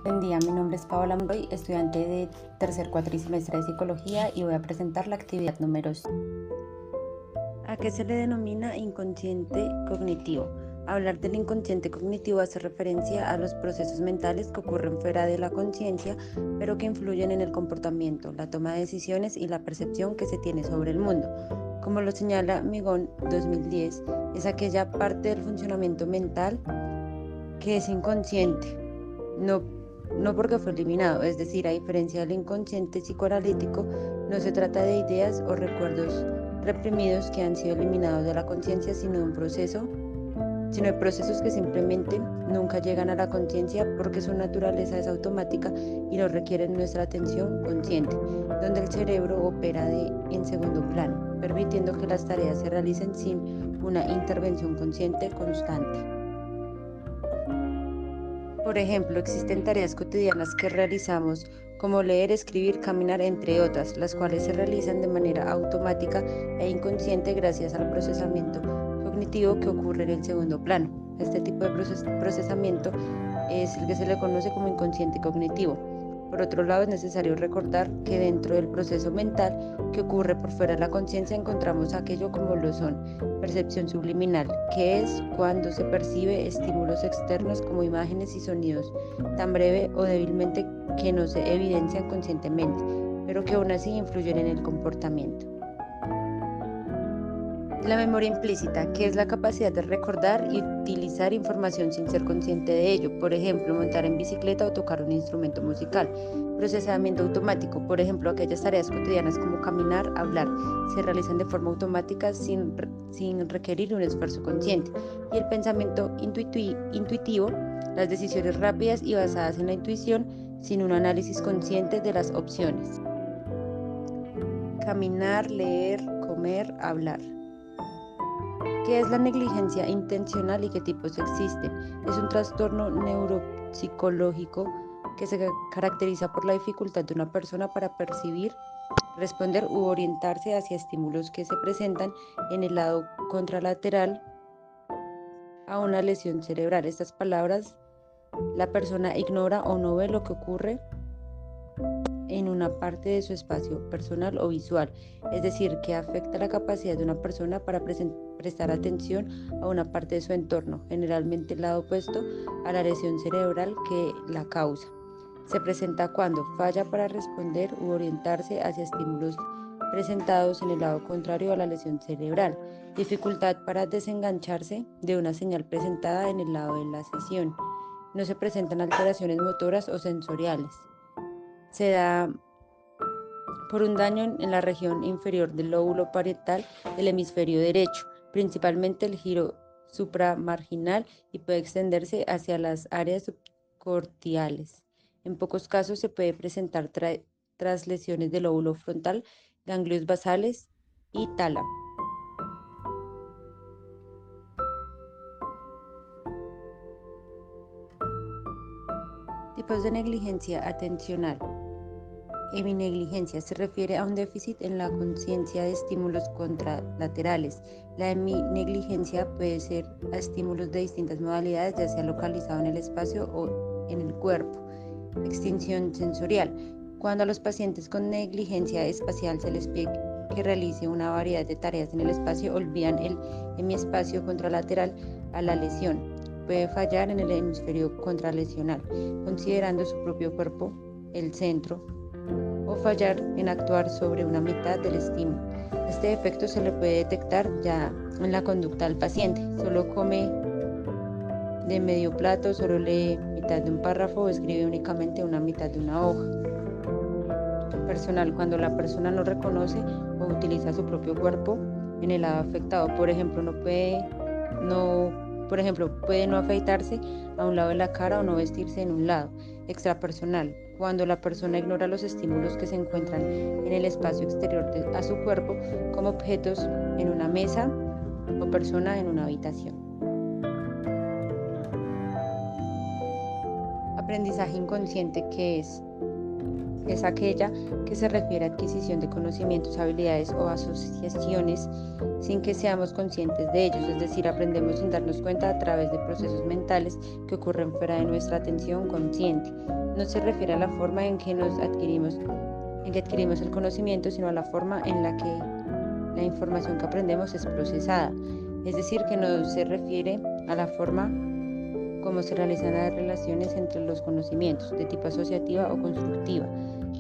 Buen día, mi nombre es Paola Monroy, estudiante de tercer cuatrimestre de Psicología y voy a presentar la actividad número 5. ¿A qué se le denomina inconsciente cognitivo? Hablar del inconsciente cognitivo hace referencia a los procesos mentales que ocurren fuera de la conciencia, pero que influyen en el comportamiento, la toma de decisiones y la percepción que se tiene sobre el mundo. Como lo señala Migón 2010, es aquella parte del funcionamiento mental que es inconsciente, no porque fue eliminado, es decir, a diferencia del inconsciente psicoanalítico, no se trata de ideas o recuerdos reprimidos que han sido eliminados de la conciencia, sino de procesos que simplemente nunca llegan a la conciencia porque su naturaleza es automática y no requieren nuestra atención consciente, donde el cerebro opera en segundo plano, permitiendo que las tareas se realicen sin una intervención consciente constante. Por ejemplo, existen tareas cotidianas que realizamos como leer, escribir, caminar, entre otras, las cuales se realizan de manera automática e inconsciente gracias al procesamiento cognitivo que ocurre en el segundo plano. Este tipo de procesamiento es el que se le conoce como inconsciente cognitivo. Por otro lado, es necesario recordar que dentro del proceso mental que ocurre por fuera de la conciencia encontramos aquello como lo son percepción subliminal, que es cuando se percibe estímulos externos como imágenes y sonidos tan breve o débilmente que no se evidencian conscientemente, pero que aún así influyen en el comportamiento. La memoria implícita, que es la capacidad de recordar y utilizar información sin ser consciente de ello, por ejemplo, montar en bicicleta o tocar un instrumento musical. Procesamiento automático, por ejemplo, aquellas tareas cotidianas como caminar, hablar, se realizan de forma automática sin requerir un esfuerzo consciente. Y el pensamiento intuitivo, las decisiones rápidas y basadas en la intuición, sin un análisis consciente de las opciones. Caminar, leer, comer, hablar. ¿Qué es la negligencia intencional y qué tipos existen? Es un trastorno neuropsicológico que se caracteriza por la dificultad de una persona para percibir, responder u orientarse hacia estímulos que se presentan en el lado contralateral a una lesión cerebral. Estas palabras, la persona ignora o no ve lo que ocurre en una parte de su espacio personal o visual, es decir, que afecta la capacidad de una persona para prestar atención a una parte de su entorno, generalmente el lado opuesto a la lesión cerebral que la causa. Se presenta cuando falla para responder u orientarse hacia estímulos presentados en el lado contrario a la lesión cerebral, dificultad para desengancharse de una señal presentada en el lado de la sesión. No se presentan alteraciones motoras o sensoriales. Se da por un daño en la región inferior del lóbulo parietal del hemisferio derecho, principalmente el giro supramarginal, y puede extenderse hacia las áreas subcorticales. En pocos casos se puede presentar tras lesiones del lóbulo frontal, ganglios basales y tálamo. Tipos de negligencia atencional. Heminegligencia se refiere a un déficit en la conciencia de estímulos contralaterales. La heminegligencia puede ser a estímulos de distintas modalidades, ya sea localizado en el espacio o en el cuerpo. Extinción sensorial. Cuando a los pacientes con negligencia espacial se les pide que realice una variedad de tareas en el espacio, olvidan el hemiespacio contralateral a la lesión. Puede fallar en el hemisferio contralesional, considerando su propio cuerpo el centro, o fallar en actuar sobre una mitad del estímulo. Este defecto se le puede detectar ya en la conducta del paciente. Solo come de medio plato, solo lee mitad de un párrafo o escribe únicamente una mitad de una hoja. Personal, cuando la persona no reconoce o utiliza su propio cuerpo en el lado afectado. Por ejemplo, puede no afeitarse a un lado de la cara o no vestirse en un lado. Extrapersonal, cuando la persona ignora los estímulos que se encuentran en el espacio exterior a su cuerpo, como objetos en una mesa o persona en una habitación. Aprendizaje inconsciente, ¿qué es? es aquella que se refiere a adquisición de conocimientos, habilidades o asociaciones sin que seamos conscientes de ellos, es decir, aprendemos sin darnos cuenta a través de procesos mentales que ocurren fuera de nuestra atención consciente. No se refiere a la forma en que adquirimos el conocimiento, sino a la forma en la que la información que aprendemos es procesada. Es decir, que no se refiere a la forma como se realizan las relaciones entre los conocimientos de tipo asociativa o constructiva,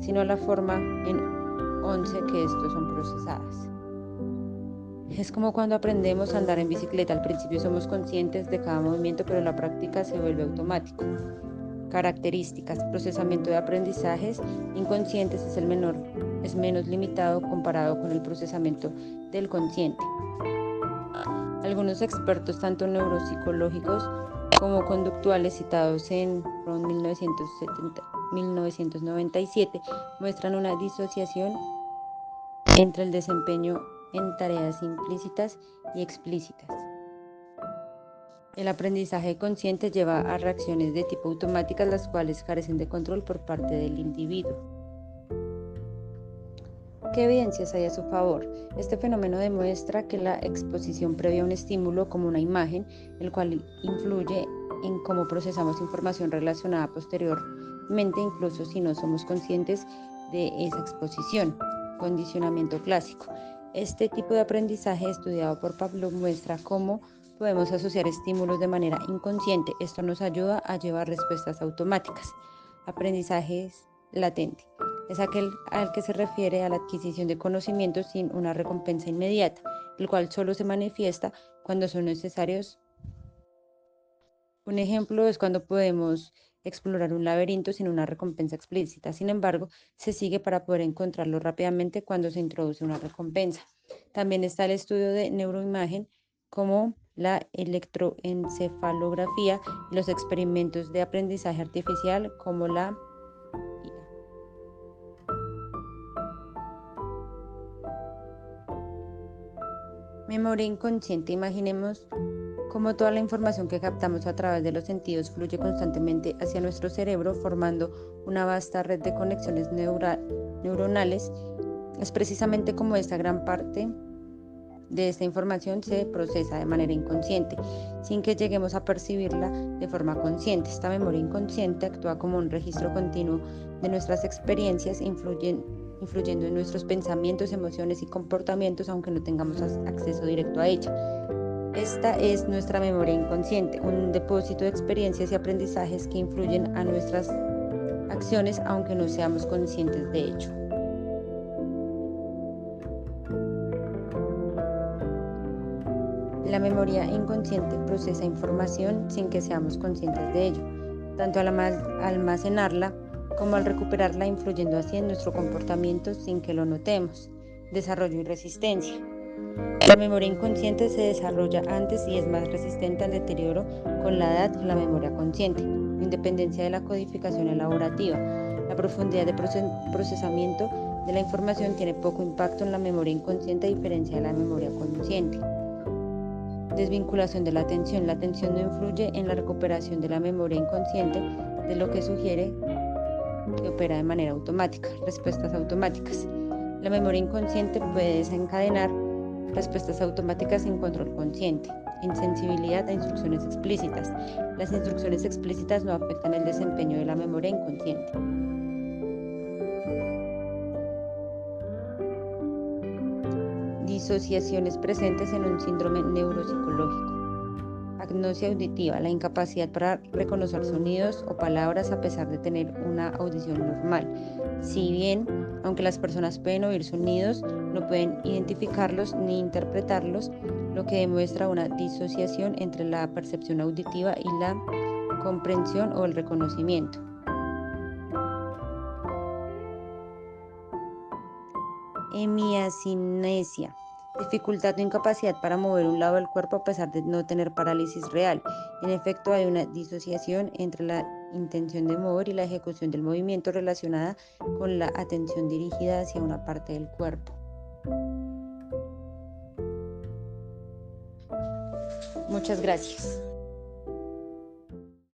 sino a la forma en 11 que estos son procesadas. Es como cuando aprendemos a andar en bicicleta. Al principio somos conscientes de cada movimiento, pero en la práctica se vuelve automático. Características: procesamiento de aprendizajes inconscientes es menos limitado comparado con el procesamiento del consciente. Algunos expertos, tanto neuropsicológicos como conductuales, citados en 1997, muestran una disociación entre el desempeño en tareas implícitas y explícitas. El aprendizaje consciente lleva a reacciones de tipo automáticas, las cuales carecen de control por parte del individuo. ¿Qué evidencias hay a su favor? Este fenómeno demuestra que la exposición previa a un estímulo, como una imagen, el cual influye en cómo procesamos información relacionada posteriormente, incluso si no somos conscientes de esa exposición. Condicionamiento clásico. Este tipo de aprendizaje, estudiado por Pavlov, muestra cómo podemos asociar estímulos de manera inconsciente. Esto nos ayuda a llevar respuestas automáticas. Aprendizaje latente. Es aquel al que se refiere a la adquisición de conocimientos sin una recompensa inmediata, el cual solo se manifiesta cuando son necesarios. Un ejemplo es cuando podemos explorar un laberinto sin una recompensa explícita. Sin embargo, se sigue para poder encontrarlo rápidamente cuando se introduce una recompensa. También está el estudio de neuroimagen, como la electroencefalografía, y los experimentos de aprendizaje artificial, como la IA. Memoria inconsciente. Imaginemos cómo toda la información que captamos a través de los sentidos fluye constantemente hacia nuestro cerebro, formando una vasta red de conexiones neuronales. Es precisamente como esta gran parte de esta información se procesa de manera inconsciente, sin que lleguemos a percibirla de forma consciente. Esta memoria inconsciente actúa como un registro continuo de nuestras experiencias, influyendo en nuestros pensamientos, emociones y comportamientos, aunque no tengamos acceso directo a ella. Esta es nuestra memoria inconsciente, un depósito de experiencias y aprendizajes que influyen a nuestras acciones, aunque no seamos conscientes de ello. La memoria inconsciente procesa información sin que seamos conscientes de ello, tanto al almacenarla como al recuperarla, influyendo así en nuestro comportamiento sin que lo notemos. Desarrollo y resistencia. La memoria inconsciente se desarrolla antes y es más resistente al deterioro con la edad que la memoria consciente, independencia de la codificación elaborativa. La profundidad de procesamiento de la información tiene poco impacto en la memoria inconsciente, a diferencia de la memoria consciente. Desvinculación de la atención. La atención no influye en la recuperación de la memoria inconsciente, de lo que sugiere que opera de manera automática. Respuestas automáticas. La memoria inconsciente puede desencadenar respuestas automáticas sin control consciente. Insensibilidad a instrucciones explícitas. Las instrucciones explícitas no afectan el desempeño de la memoria inconsciente. Disociaciones presentes en un síndrome neuropsicológico. Agnosia auditiva, la incapacidad para reconocer sonidos o palabras a pesar de tener una audición normal. Si bien, aunque las personas pueden oír sonidos, no pueden identificarlos ni interpretarlos, lo que demuestra una disociación entre la percepción auditiva y la comprensión o el reconocimiento. Hemiasinesia. Dificultad o incapacidad para mover un lado del cuerpo a pesar de no tener parálisis real. En efecto, hay una disociación entre la intención de mover y la ejecución del movimiento, relacionada con la atención dirigida hacia una parte del cuerpo. Muchas gracias.